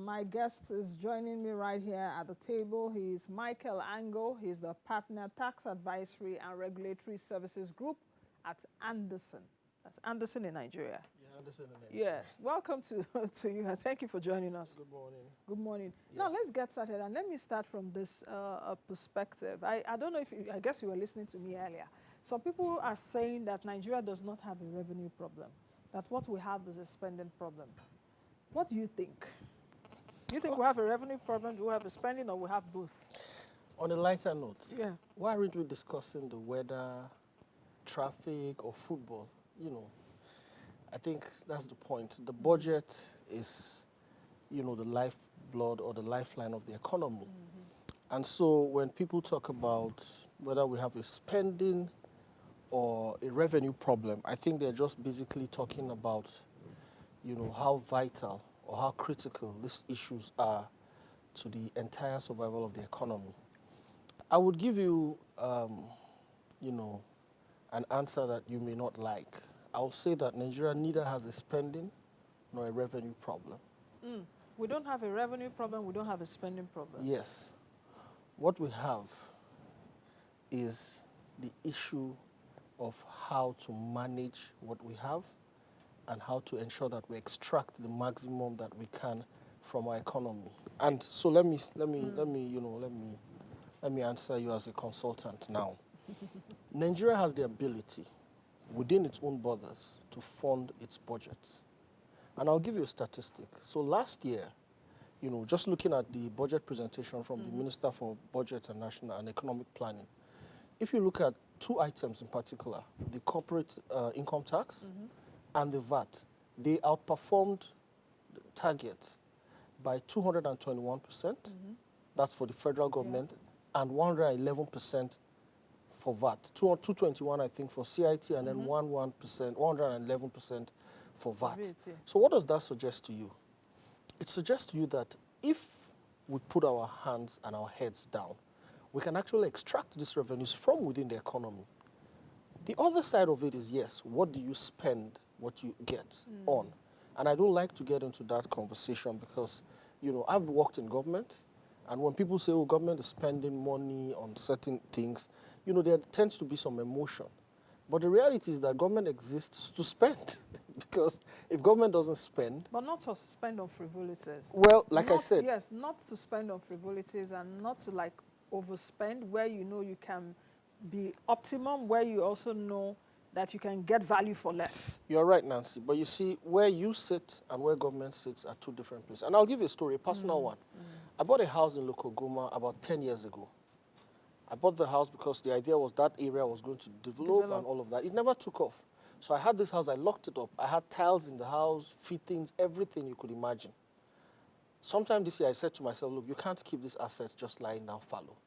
my guest is joining me right here at the table. He's Michael Ango. He's the partner tax advisory and regulatory services group at Anderson. That's Anderson in Nigeria. Yeah, Anderson in Nigeria. Yes. Welcome to, to you. Thank you for joining us. Good morning. Good morning. Yes. Now, let's get started. And let me start from this perspective. I don't know if you, I guess you were listening to me earlier. Some people are saying that Nigeria does not have a revenue problem, that what we have is a spending problem. What do you think? Do you think we have a revenue problem, do we have a spending, or we have both? On a lighter note, Yeah. why aren't we discussing the weather, traffic, or football? You know, I think that's the point. The budget is, you know, the lifeblood or the lifeline of the economy. And so when people talk about whether we have a spending or a revenue problem, I think they're just basically talking about, you know, how vital or how critical these issues are to the entire survival of the economy. I would give you, you know, an answer that you may not like. I'll say that Nigeria neither has a spending nor a revenue problem. We don't have a revenue problem, we don't have a spending problem. Yes. What we have is the issue of how to manage what we have and how to ensure that we extract the maximum that we can from our economy. And so let me answer you as a consultant now. Nigeria has the ability within its own borders to fund its budgets. And I'll give you a statistic. So last year, you know, just looking at the budget presentation from the Minister for Budget and National and Economic Planning, if you look at two items in particular, the corporate income tax and the VAT, they outperformed the target by 221%. That's for the federal government, and 111% for VAT. 221, I think, for CIT, and then 111% for VAT. So what does that suggest to you? It suggests to you that if we put our hands and our heads down, we can actually extract these revenues from within the economy. The other side of it is, yes, what do you spend what you get on? And I don't like to get into that conversation because, you know, I've worked in government, and when people say, oh, government is spending money on certain things, you know, there tends to be some emotion. But the reality is that government exists to spend. Because if government doesn't spend... But not to spend on frivolities. Well, like I said... Yes, not to spend on frivolities and not to, like, overspend where you know you can be optimum, where you also know that you can get value for less. You're right, Nancy. But you see, where you sit and where government sits are two different places. And I'll give you a story, a personal one. I bought a house in Lokogoma about 10 years ago. I bought the house because the idea was that area was going to develop and all of that. It never took off. So I had this house, I locked it up. I had tiles in the house, fittings, everything you could imagine. Sometime this year, I said to myself, look, you can't keep this asset just lying down fallow.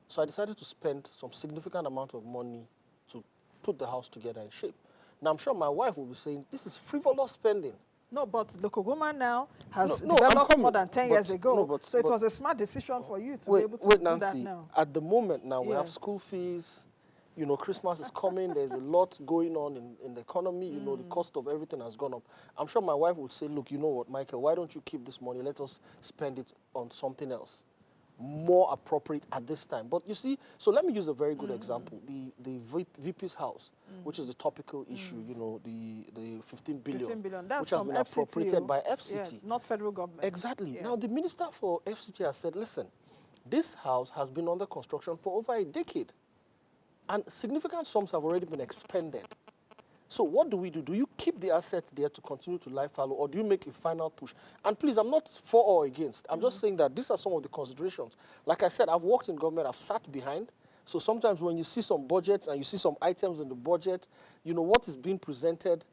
So I decided to spend some significant amount of money to put the house together in shape. Now, I'm sure my wife will be saying, this is frivolous spending. No, but Lokogoma now has developed more than 10 years ago. So it was a smart decision for you to be able to do that now. At the moment now, we have school fees. You know, Christmas is coming. There's a lot going on in the economy. You know, the cost of everything has gone up. I'm sure my wife would say, look, you know what, Michael, why don't you keep this money? Let us spend it on something else more appropriate at this time. But you see, so let me use a very good example. The VP's house, which is the topical issue, you know, the 15 billion, 15 billion. That's which has been appropriated by FCT. Yes, not federal government. Exactly. Yes. Now, the minister for FCT has said, listen, this house has been under construction for over a decade. And significant sums have already been expended. So what do we do? Do you keep the asset there to continue to lie fallow, or do you make a final push? And please, I'm not for or against. I'm just saying that these are some of the considerations. Like I said, I've worked in government. I've sat behind. So sometimes when you see some budgets and you see some items in the budget, you know, what is being presented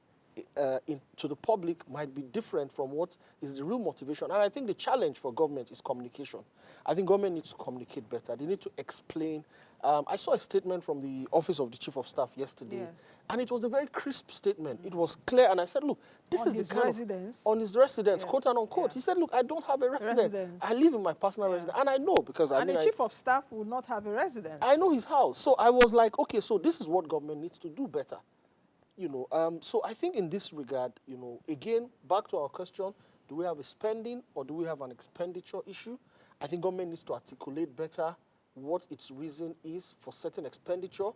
to the public might be different from what is the real motivation. And I think the challenge for government is communication. I think government needs to communicate better. They need to explain. I saw a statement from the Office of the Chief of Staff yesterday, and it was a very crisp statement. It was clear, and I said, look, this is the kind of... On his residence, quote and unquote. He said, look, I don't have a residence. I live in my personal residence, and I know because the Chief of Staff will not have a residence. I know his house. So I was like, okay, so this is what government needs to do better. You know, so I think in this regard, you know, again, back to our question, Do we have a spending or do we have an expenditure issue? I think government needs to articulate better what its reason is for certain expenditure.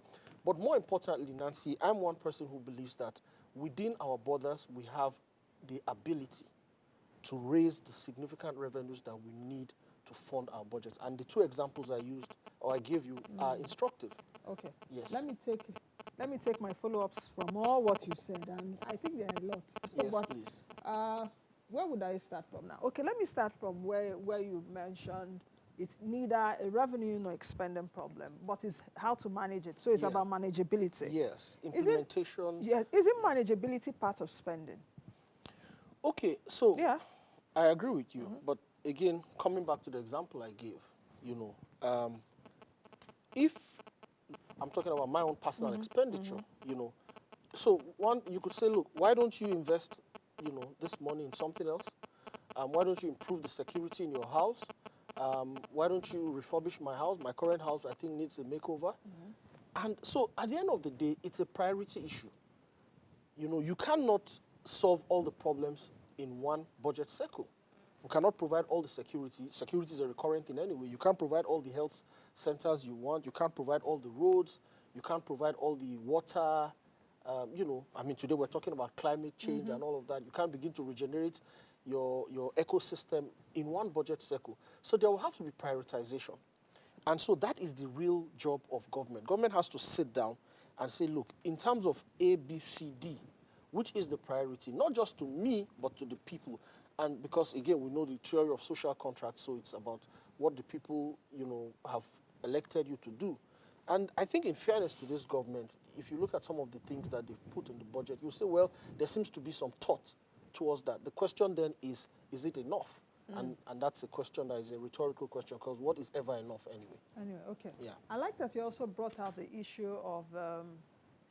But more importantly, Nancy, I'm one person who believes that within our borders, we have the ability to raise the significant revenues that we need to fund our budgets. And the two examples I used, or I gave you, are instructive. Okay. Yes. Let me take my follow-ups from all what you said, and I think there are a lot. Yes, But, please. where would I start from now? Okay, let me start from where you mentioned it's neither a revenue nor expending problem, but it's how to manage it. So it's Yeah. about manageability. Yes, Is it- implementation. Yes. Isn't manageability part of spending? Okay, so Yeah. I agree with you, but again, coming back to the example I gave, if I'm talking about my own personal expenditure, so one, you could say, look, why don't you invest, this money in something else? Why don't you improve the security in your house? Why don't you refurbish my house? My current house, I think, needs a makeover. And so at the end of the day, it's a priority issue. You cannot solve all the problems in one budget cycle. We cannot provide all the security. Security is a recurrent thing anyway. You can't provide all the health centers you want. You can't provide all the roads. You can't provide all the water. Today we're talking about climate change and all of that. You can't begin to regenerate your ecosystem in one budget cycle. So there will have to be prioritization. And so that is the real job of government. Government has to sit down and say, look, in terms of A, B, C, D, which is the priority, not just to me, but to the people. And because, again, we know the theory of social contract, so it's about what the people, have elected you to do. And I think in fairness to this government, if you look at some of the things that they've put in the budget, you'll say, well, there seems to be some thought towards that. The question then is it enough? And that's a question that is a rhetorical question, because what is ever enough anyway? Anyway, okay. Yeah. I like that you also brought out the issue of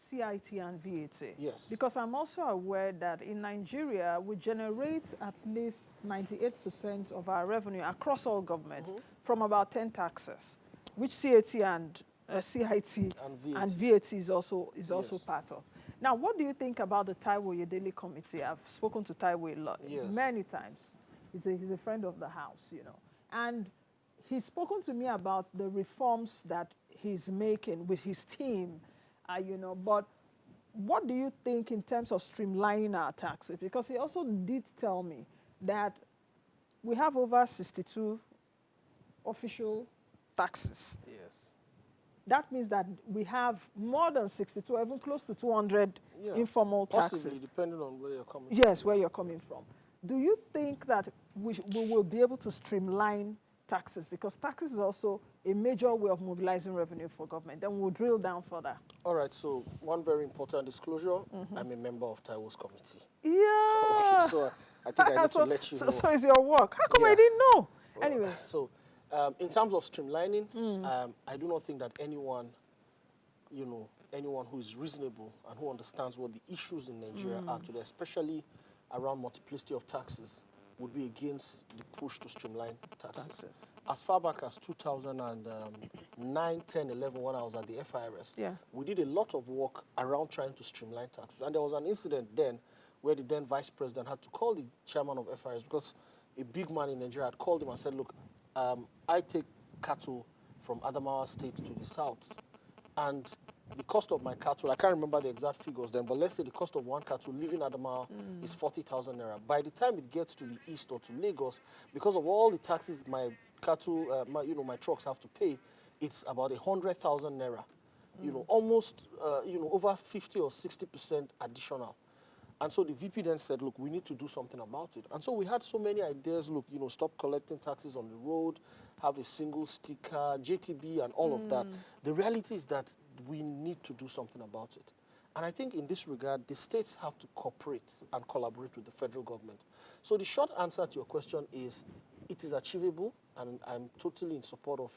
CIT and VAT. Yes. Because I'm also aware that in Nigeria, we generate at least 98% of our revenue across all governments from about 10 taxes, which CIT and VAT is also part of. Now, what do you think about the Taiwo Yedele Committee? I've spoken to Taiwo a lot, many times. He's a friend of the house, And he's spoken to me about the reforms that he's making with his team, But what do you think in terms of streamlining our taxes? Because he also did tell me that we have over 62 official taxes. Yes. That means that we have more than 62, even close to 200 informal taxes. Possibly, depending on where you're coming from. Yes, where you're coming from. Do you think that we will be able to streamline taxes? Because taxes is also a major way of mobilizing revenue for government. Then we'll drill down further. All right, so one very important disclosure, I'm a member of Taiwo's committee. Yeah. Okay, so I think I need to let you know. So it's your work. How come I didn't know? Well, anyway. So in terms of streamlining, I do not think that anyone who is reasonable and who understands what the issues in Nigeria are today, especially around multiplicity of taxes, would be against the push to streamline taxes. As far back as 2009, 10, 11, when I was at the FIRS, we did a lot of work around trying to streamline taxes. And there was an incident then where the then vice president had to call the chairman of FIRS because a big man in Nigeria had called him and said, look, I take cattle from Adamawa State to the south. And the cost of my cattle, I can't remember the exact figures then, but let's say the cost of one cattle leaving Adamawa is 40,000 naira. By the time it gets to the east or to Lagos, because of all the taxes my cattle, my trucks have to pay, it's about 100,000 naira. Almost, over 50 or 60% additional. And so the VP then said, look, we need to do something about it. And so we had so many ideas, look, stop collecting taxes on the road, have a single sticker, JTB and all of that. The reality is that we need to do something about it. And I think in this regard, the states have to cooperate and collaborate with the federal government. So the short answer to your question is, it is achievable, and I'm totally in support of,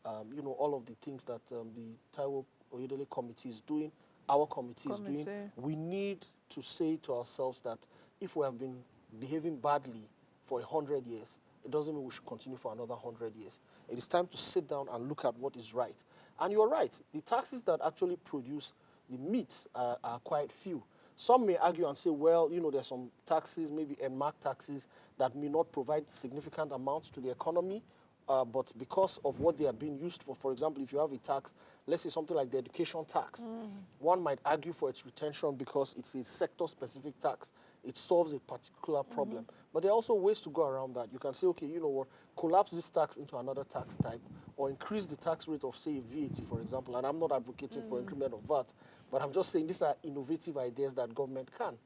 all of the things that the Taiwo Oyedele Committee is doing, our committee is doing. We need to say to ourselves that if we have been behaving badly for 100 years, it doesn't mean we should continue for another 100 years. It is time to sit down and look at what is right. And you're right, the taxes that actually produce the meat are quite few. Some may argue and say, well, there's some taxes, maybe marked taxes, that may not provide significant amounts to the economy, but because of what they are being used for example, if you have a tax, let's say something like the education tax, one might argue for its retention because it's a sector-specific tax. It solves a particular problem. But there are also ways to go around that. You can say, okay, you know what, collapse this tax into another tax type, or increase the tax rate of, say, VAT, for example. And I'm not advocating for increment of VAT, but I'm just saying these are innovative ideas that government can,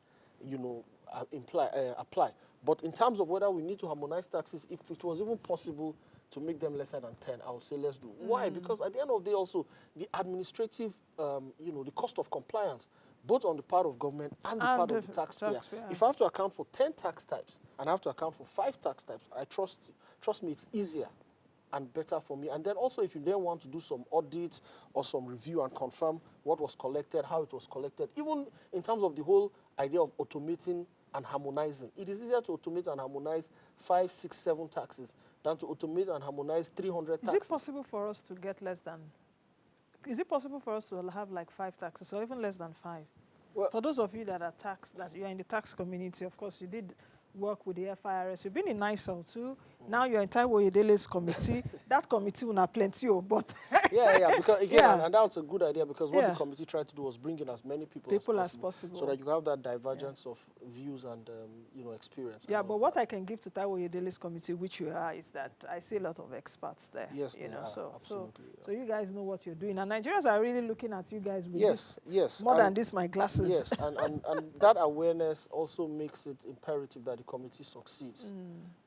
apply. But in terms of whether we need to harmonize taxes, if it was even possible to make them lesser than 10, I would say let's do. Why? Because at the end of the day also, the administrative, the cost of compliance, both on the part of government and the part of the taxpayer. If I have to account for 10 tax types and I have to account for 5 tax types, I trust me, it's easier and better for me. And then also if you then want to do some audits or some review and confirm what was collected, how it was collected, even in terms of the whole idea of automating and harmonizing. It is easier to automate and harmonize 5, 6, 7 taxes than to automate and harmonize 300 taxes. Is it possible for us to get less than? Is it possible for us to have like 5 taxes or even less than 5? Well, for those of you that are that you're in the tax community, of course, you did work with the FIRS. You've been in NISEL too. Now you're in Taiwo Yedele's committee. That committee will have plenty of, but yeah, because again, and that's a good idea because what the committee tried to do was bring in as many people as possible, so that you have that divergence of views and experience. Yeah, but what I can give to Taiwo Yedele's committee, which you are, is that I see a lot of experts there. Yes, so you guys know what you're doing, and Nigerians are really looking at you guys with yes, more than this, my glasses. Yes, and that awareness also makes it imperative that the committee succeeds.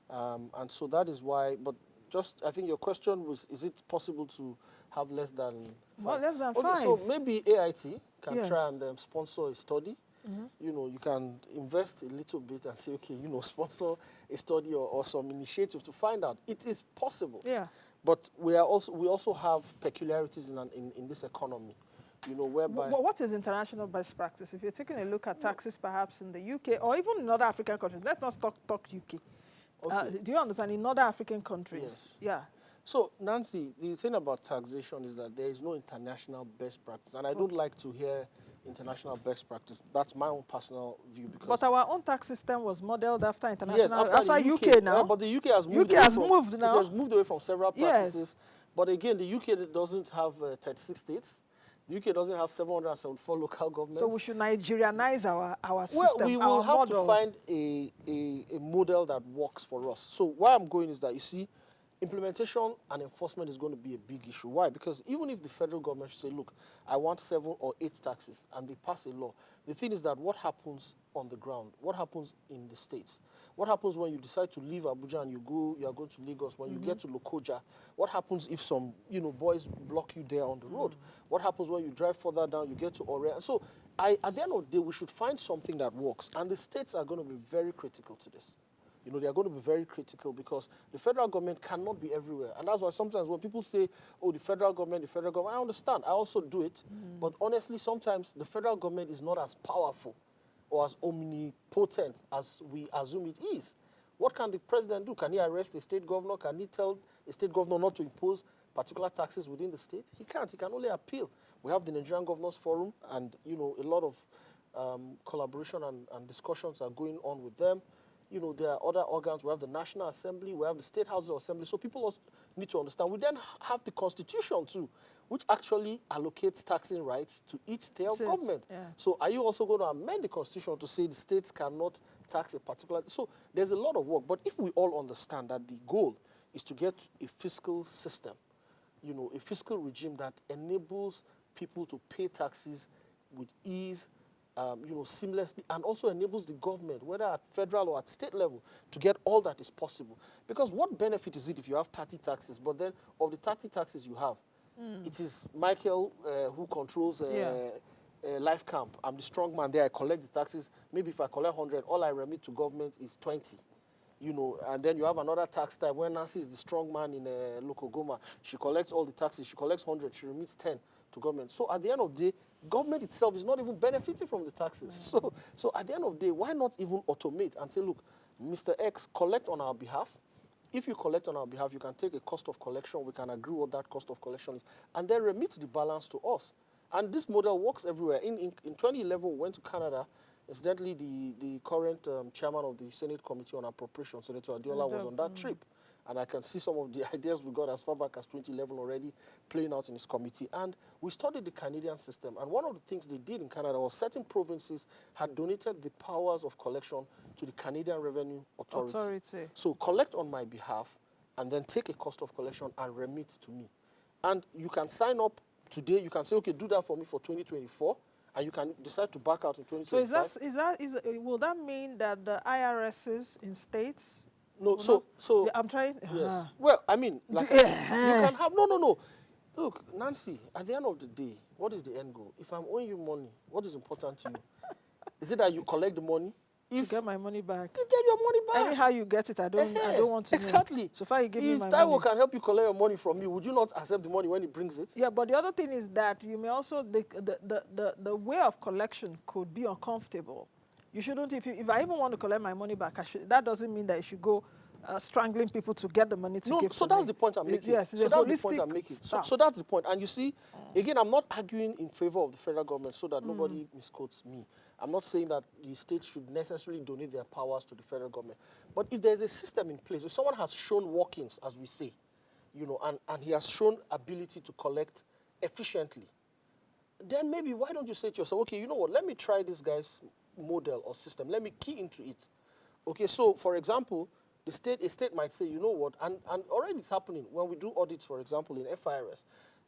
And so that is why, but just, I think your question was, is it possible to have less than 5? Well, less than 5. So maybe AIT can try and sponsor a study. You can invest a little bit and say, okay, sponsor a study or some initiative to find out. It is possible. Yeah. But we also have peculiarities in this economy. Whereby... What is international best practice? If you're taking a look at taxes perhaps in the UK or even in other African countries, let's not talk UK. Okay. Do you understand? In other African countries. Yes. Yeah. So, Nancy, the thing about taxation is that there is no international best practice. And I don't like to hear international best practice. That's my own personal view. Because but our own tax system was modeled after international. Yes, after UK now. But the UK has moved now. It has moved away from several practices. Yes. But again, the UK doesn't have 36 states. The UK doesn't have 774 local governments. So we should Nigerianize our system. Well, we will have to find a model that works for us. So where I'm going is that, you see, implementation and enforcement is going to be a big issue. Why? Because even if the federal government should say, look, I want 7 or 8 taxes, and they pass a law, the thing is that what happens on the ground? What happens in the states? What happens when you decide to leave Abuja and you are going to Lagos? When you get to Lokoja, what happens if some boys block you there on the road? What happens when you drive further down, you get to Ore? So at the end of the day, we should find something that works. And the states are going to be very critical to this. They are going to be very critical because the federal government cannot be everywhere. And that's why sometimes when people say, oh, the federal government, I understand. I also do it. But honestly, sometimes the federal government is not as powerful or as omnipotent as we assume it is. What can the president do? Can he arrest a state governor? Can he tell a state governor not to impose particular taxes within the state? He can't. He can only appeal. We have the Nigerian Governors Forum, and a lot of collaboration and discussions are going on with them. There are other organs. We have the National Assembly. We have the State Houses of Assembly. So people also need to understand. We then have the Constitution, too, which actually allocates taxing rights to each tier of government. Yeah. So are you also going to amend the Constitution to say the states cannot tax a particular... So there's a lot of work. But if we all understand that the goal is to get a fiscal system, a fiscal regime that enables people to pay taxes with ease, seamlessly, and also enables the government, whether at federal or at state level, to get all that is possible. Because what benefit is it if you have 30 taxes, but then of the 30 taxes you have, it is Michael who controls Life Camp. I'm the strong man there. I collect the taxes. Maybe if I collect 100, all I remit to government is 20. And then you have another tax type where Nancy is the strong man in Lokogoma. She collects all the taxes. She collects 100. She remits 10 to government. So at the end of the day, government itself is not even benefiting from the taxes. So at the end of the day, why not even automate and say, look, Mr. X, collect on our behalf. If you collect on our behalf, you can take a cost of collection. We can agree what that cost of collection is, and then remit the balance to us. And this model works everywhere. In 2011, we went to Canada. Incidentally, the current chairman of the Senate Committee on Appropriations, Senator Adiola, was on that trip. And I can see some of the ideas we got as far back as 2011 already playing out in his committee. And we studied the Canadian system. And one of the things they did in Canada was certain provinces had donated the powers of collection to the Canadian Revenue Authority. So collect on my behalf and then take a cost of collection and remit to me. And you can sign up today. You can say, okay, do that for me for 2024. And you can decide to back out in 2025. So will that mean that the IRSs in states? No, I'm trying. Yes. Well, I mean, like you can have no. Look, Nancy. At the end of the day, what is the end goal? If I'm owing you money, what is important to you? Is it that you collect the money? To get my money back. You get your money back. Anyhow you get it, I don't want to exactly. know. So far you give me my money. If Taiwo can help you collect your money from you, would you not accept the money when he brings it? Yeah, but the other thing is that you may also the way of collection could be uncomfortable. You shouldn't. If I even want to collect my money back, that doesn't mean that you should go strangling people to get the money to give to me. So that's the point I'm making. Yes, so that's the point I'm making. So that's the point. And you see, again, I'm not arguing in favor of the federal government so that nobody misquotes me. I'm not saying that the states should necessarily donate their powers to the federal government. But if there's a system in place, if someone has shown workings, as we say, and he has shown ability to collect efficiently, then maybe why don't you say to yourself, okay, you know what, let me try this guy's model or system. Let me key into it. Okay, so for example, a state might say, you know what, and already it's happening when we do audits, for example, in FIRS.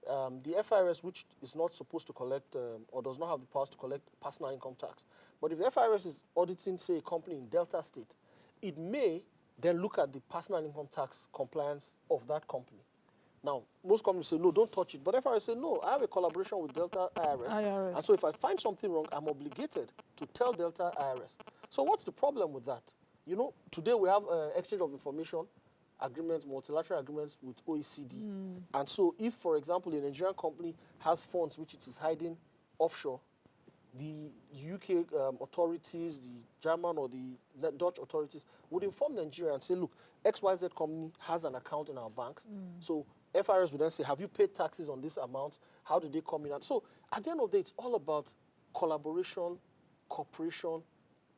The FIRS, which is not supposed to collect or does not have the powers to collect personal income tax, but if the FIRS is auditing, say, a company in Delta State, it may then look at the personal income tax compliance of that company. Now, most companies say, no, don't touch it. But FIRS say, no, I have a collaboration with Delta IRS. And so if I find something wrong, I'm obligated to tell Delta IRS. So what's the problem with that? Today we have exchange of information agreements, multilateral agreements with OECD. And so if, for example, a Nigerian company has funds which it is hiding offshore, the UK authorities, the German or the Dutch authorities would inform Nigeria and say, look, XYZ company has an account in our banks. So FIRS would then say, have you paid taxes on this amount? How did they come in? And so at the end of the day, it's all about collaboration, cooperation,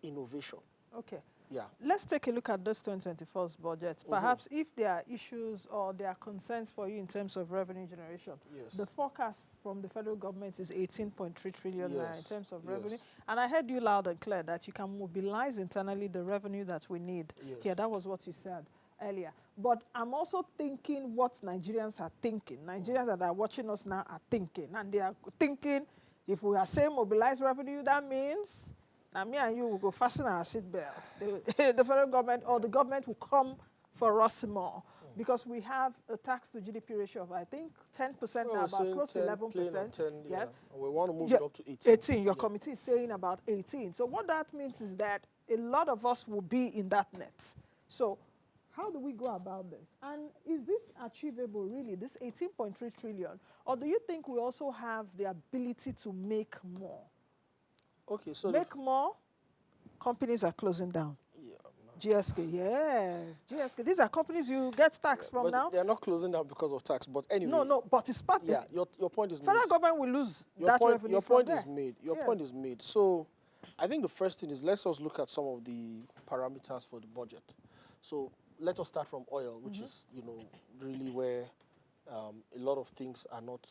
innovation. Okay. Yeah. Let's take a look at this 2024's budget. Perhaps if there are issues or there are concerns for you in terms of revenue generation, the forecast from the federal government is 18.3 trillion naira in terms of revenue. And I heard you loud and clear that you can mobilize internally the revenue that we need. Here, that was what you said earlier. But I'm also thinking what Nigerians are thinking. Nigerians that are watching us now are thinking. And they are thinking, if we are saying mobilize revenue, that means now me and you will go fasten our seatbelts. The federal government or the government will come for us more because we have a tax to GDP ratio of, I think, 10% now, about close to 11%. 10, yeah. And we want to move it up to 18. 18. Your committee is saying about 18. So what that means is that a lot of us will be in that net. So how do we go about this? And is this achievable, really, this 18.3 trillion? Or do you think we also have the ability to make more? Okay, so make more, companies are closing down. Yeah, GSK, yes, GSK. These are companies you get tax from but now. They are not closing down because of tax, but anyway. No, but it's part. Yeah, your point is made. Federal government will lose that revenue. Your point is made. Your point is made. So, I think the first thing is let's just look at some of the parameters for the budget. So let us start from oil, which is really where a lot of things are not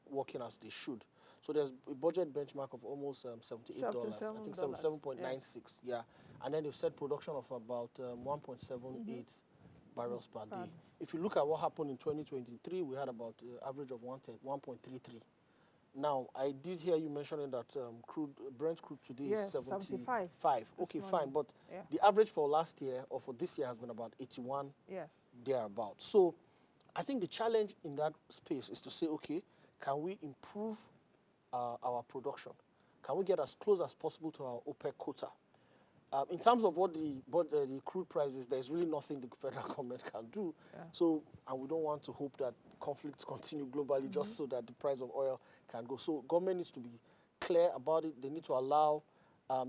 working as they should. So there's a budget benchmark of almost $78. I think 77.96. Yeah, and then they've said production of about 1.78 barrels per day. If you look at what happened in 2023, we had about average of 1.33. Now, I did hear you mentioning that Brent crude today is 75. Okay, fine, but the average for last year or for this year has been about 81. Thereabouts. So I think the challenge in that space is to say, okay, can we improve our production? Can we get as close as possible to our OPEC quota? In terms of what the crude price is, there's really nothing the federal government can do. So, and we don't want to hope that conflicts continue globally just so that the price of oil can go. So government needs to be clear about it. They need to allow,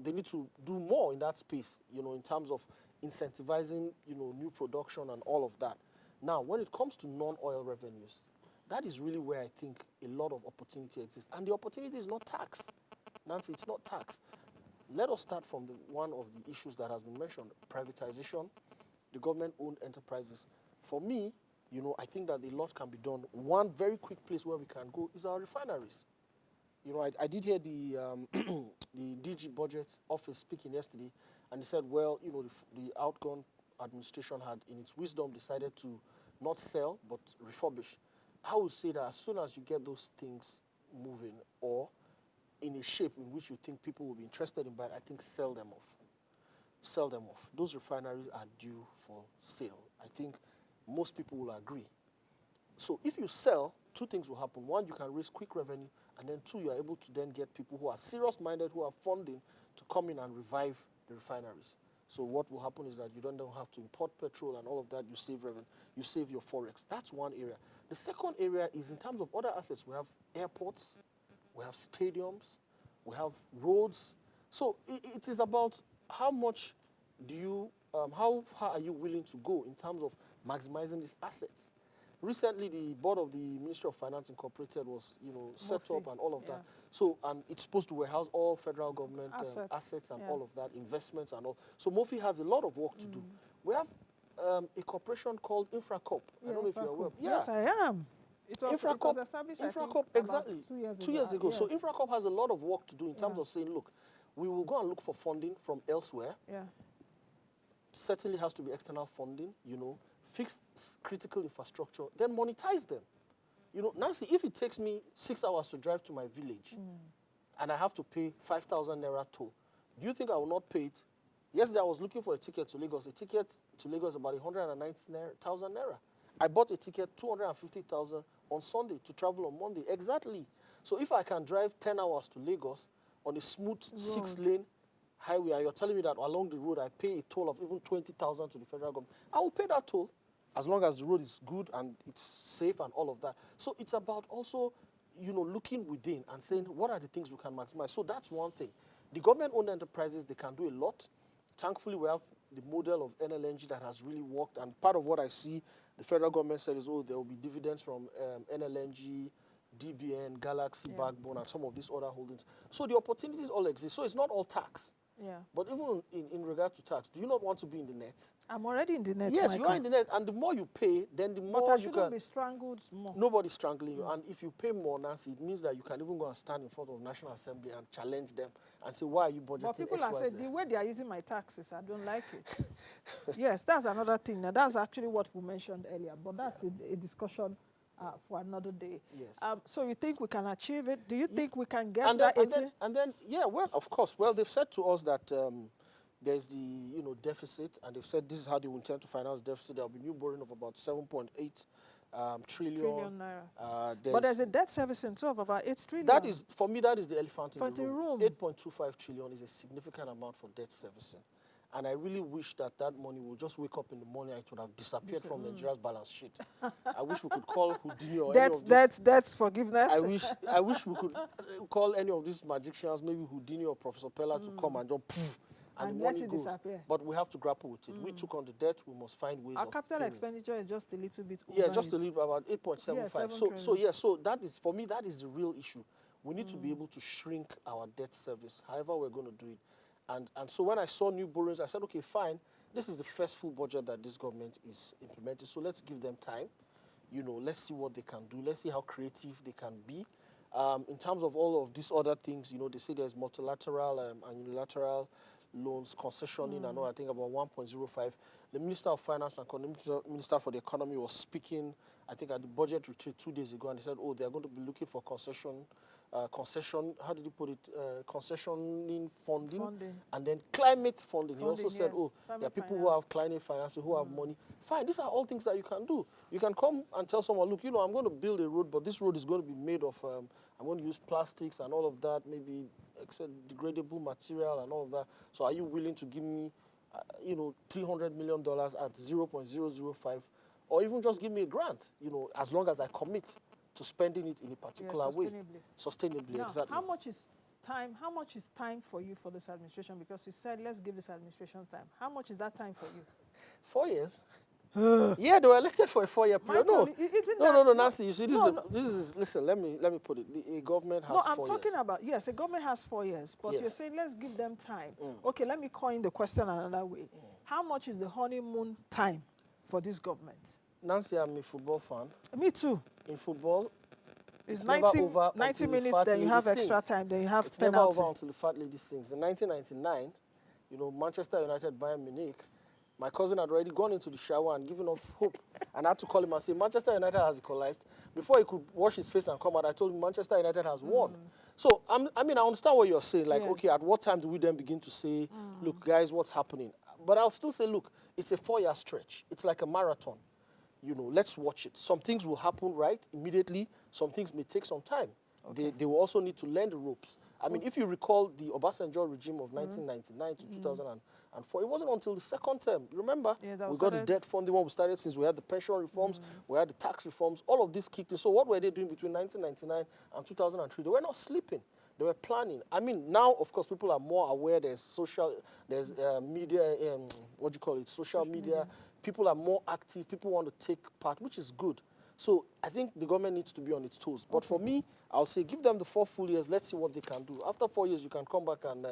they need to do more in that space, in terms of incentivizing, new production and all of that. Now, when it comes to non-oil revenues, that is really where I think a lot of opportunity exists. And the opportunity is not tax. Nancy, it's not tax. let us start from one of the issues that has been mentioned, privatization, the government-owned enterprises. For me, I think that a lot can be done. One very quick place where we can go is our refineries. I did hear the the DG Budget Office speaking yesterday, and he said, well, the outgone administration had, in its wisdom, decided to not sell but refurbish. I would say that as soon as you get those things moving, or in a shape in which you think people will be interested in buying, I think sell them off. Sell them off. Those refineries are due for sale. I think most people will agree. So if you sell, two things will happen. One, you can raise quick revenue, and then two, you are able to then get people who are serious-minded, who have funding to come in and revive the refineries. So what will happen is that you don't have to import petrol and all of that. You save revenue. You save your forex. That's one area. The second area is in terms of other assets. We have airports, we have stadiums, we have roads. So it is about how much do you, how far are you willing to go in terms of maximizing these assets? Recently, the board of the Ministry of Finance Incorporated was, set up and all of that. So, and it's supposed to warehouse all federal government assets and all of that, investments and all. So, MOFI has a lot of work to do. We have a corporation called InfraCorp. I don't know if you're aware. Yes, I am. It was established, InfraCorp, exactly, about 2 years ago. Yes. So, InfraCorp has a lot of work to do in terms of saying, look, we will go and look for funding from elsewhere. Yeah. Certainly has to be external funding, fix critical infrastructure, then monetize them. Nancy, if it takes me 6 hours to drive to my village and I have to pay 5,000 naira toll, do you think I will not pay it? Yesterday I was looking for a ticket to Lagos. A ticket to Lagos is about 190,000 naira. I bought a ticket 250,000 on Sunday to travel on Monday. Exactly. So if I can drive 10 hours to Lagos on a smooth 6-lane highway, and you're telling me that along the road I pay a toll of even 20,000 to the federal government, I will pay that toll as long as the road is good and it's safe and all of that. So it's about also, looking within and saying, what are the things we can maximize? So that's one thing. The government-owned enterprises, they can do a lot. Thankfully, we have the model of NLNG that has really worked. And part of what I see the federal government said is, there will be dividends from NLNG, DBN, Galaxy, Backbone, and some of these other holdings. So the opportunities all exist. So it's not all tax. Yeah. But even in regard to tax, do you not want to be in the net? I'm already in the net. Yes, Michael. You are in the net, and the more you pay, then the more you can. But I shouldn't be strangled more. Nobody's strangling you, and if you pay more, Nancy, it means that you can even go and stand in front of National Assembly and challenge them and say, why are you budgeting? But people are saying the way they are using my taxes, I don't like it. Yes, that's another thing. Now, that's actually what we mentioned earlier, but that's a discussion for another day. Yes. So you think we can achieve it? Do you think we can get that 80? And then, well, of course. Well, they've said to us that there's the deficit, and they've said this is how they will intend to finance deficit. There will be new borrowing of about 7.8 trillion naira. But there's a debt servicing too of about 8 trillion. That is, for me, that is the elephant in the room. 8.25 trillion is a significant amount for debt servicing. And I really wish that money will just wake up in the morning and it would have disappeared from Nigeria's balance sheet. I wish we could call Houdini or any of these. That's forgiveness. I wish we could call any of these magicians, maybe Houdini or Professor Pella, to come and just poof, and the money goes. Disappear. But we have to grapple with it. We took on the debt. We must find ways. Our capital expenditure is just a little bit over. Yeah, just a little, about 8.75. So that is, for me, that is the real issue. We need to be able to shrink our debt service, however we're going to do it. And so when I saw new borrowings, I said, okay, fine. This is the first full budget that this government is implementing. So let's give them time. Let's see what they can do. Let's see how creative they can be. In terms of all of these other things, they say there's multilateral and unilateral loans, concessioning, and all. I think about 1.05. The Minister of Finance and Minister for the Economy was speaking, I think, at the budget retreat 2 days ago, and he said, they're going to be looking for concession, how did he put it? Concessioning funding, and then climate funding. He also said, there are people who have climate financing, who have money. Fine, these are all things that you can do. You can come and tell someone, look, I'm going to build a road, but this road is going to be made of, I'm going to use plastics and all of that, maybe degradable material and all of that. So are you willing to give me, $300 million at 0.005, or even just give me a grant, as long as I commit to spending it in a particular way. Sustainably, now, exactly. How much is time for you for this administration? Because you said, let's give this administration time. How much is that time for you? 4 years. Yeah, they were elected for a 4-year period. Michael, No, isn't no, that, no, Nancy. You see, this no, is no, this is. Listen, let me put it. A government has no, I'm 4 talking years. about, yes, a government has 4 years, but you're Yes. saying let's give them time. Okay, let me coin the question another way. How much is the honeymoon time for this government? Nancy, I'm a football fan. Me too. In football, It's never 90, over 90 until the minutes, fat then you lady have extra sings. time, then you have It's penalty. never over until the fat lady sings. In 1999, you know, Manchester United, Bayern Munich, my cousin had already gone into the shower and given off hope. And I had to call him and say, Manchester United has equalized. Before he could wash his face and come out, I told him Manchester United has won. So, I mean, I understand what you're saying. Like, Yes. okay, at what time do we then begin to say, look, guys, what's happening? But I'll still say, look, it's a 4-year stretch. It's like a marathon. You know, let's watch it. Some things will happen right immediately. Some things may take some time. Okay. They will also need to learn the ropes. I mean, if you recall the Obasanjo regime of 1999 to 2004, it wasn't until the second term. Remember, Yeah, that we was got the started- debt funding when we started, since we had the pension reforms, we had the tax reforms, all of this kicked in. So what were they doing between 1999 and 2003? They were not sleeping. They were planning. I mean, now, of course, people are more aware. There's media, what do you call it, social media. People are more active. People want to take part, which is good. So I think the government needs to be on its toes. But for me, I'll say give them the 4 full years. Let's see what they can do. After 4 years, you can come back and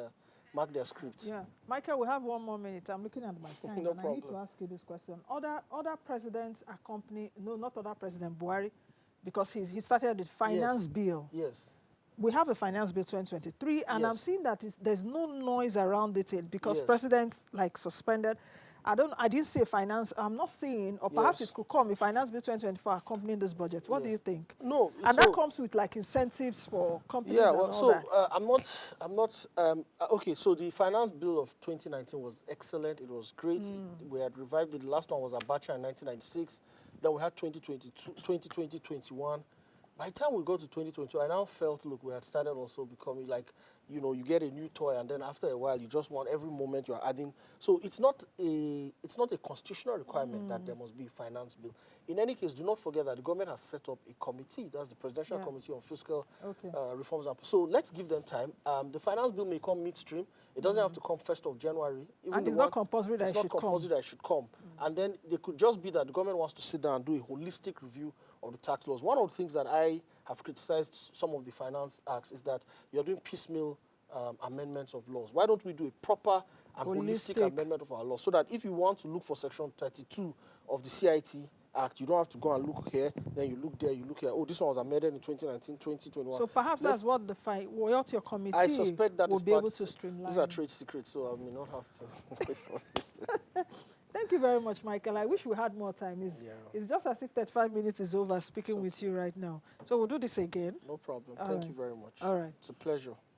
mark their scripts. Yeah. Michael, we have 1 more minute. I'm looking at my time, No and I need to problem. ask you this question. Other presidents accompany, no, not other President Buhari, because he started the finance bill. Yes. We have a finance bill 2023, and I'm Yes. seeing that there's no noise around it because Yes. presidents like suspended. I didn't see a finance. I'm not seeing, or perhaps Yes. it could come a finance bill 2024 accompanying this budget. What do you Yes. think? No. And so, that comes with like incentives for companies yeah, and well, all so that. I'm not, okay, so the finance bill of 2019 was excellent. It was great. We had revived it. The last one was Abacha in 1996. Then we had 2020, 21. By the time we got to 2022, I now felt, look, we had started also becoming like, you know, you get a new toy, and then after a while, you just want every moment you're adding. So it's not a constitutional requirement that there must be a finance bill. In any case, do not forget that the government has set up a committee. That's the Presidential Committee on Fiscal Reforms. So let's give them time. The finance bill may come midstream. It doesn't have to come 1st of January. Even And it's not compulsory that it should come. It's not compulsory that it should come. And then it could just be that the government wants to sit down and do a holistic review of the tax laws. One of the things that I have criticized some of the finance acts is that you're doing piecemeal amendments of laws. Why don't we do a proper and holistic amendment of our laws, so that if you want to look for Section 32 of the CIT Act, you don't have to go and look here, then you look there, you look here. Oh, this one was amended in 2019, 2021. So perhaps that's what what your committee I suspect that will be able to streamline. These are trade secrets, so I may not have to wait for it. Thank you very much, Michael. I wish we had more time. It's just as if 35 minutes is over speaking with you right now. So we'll do this again. No problem. All Thank right. you very much. All right. It's a pleasure.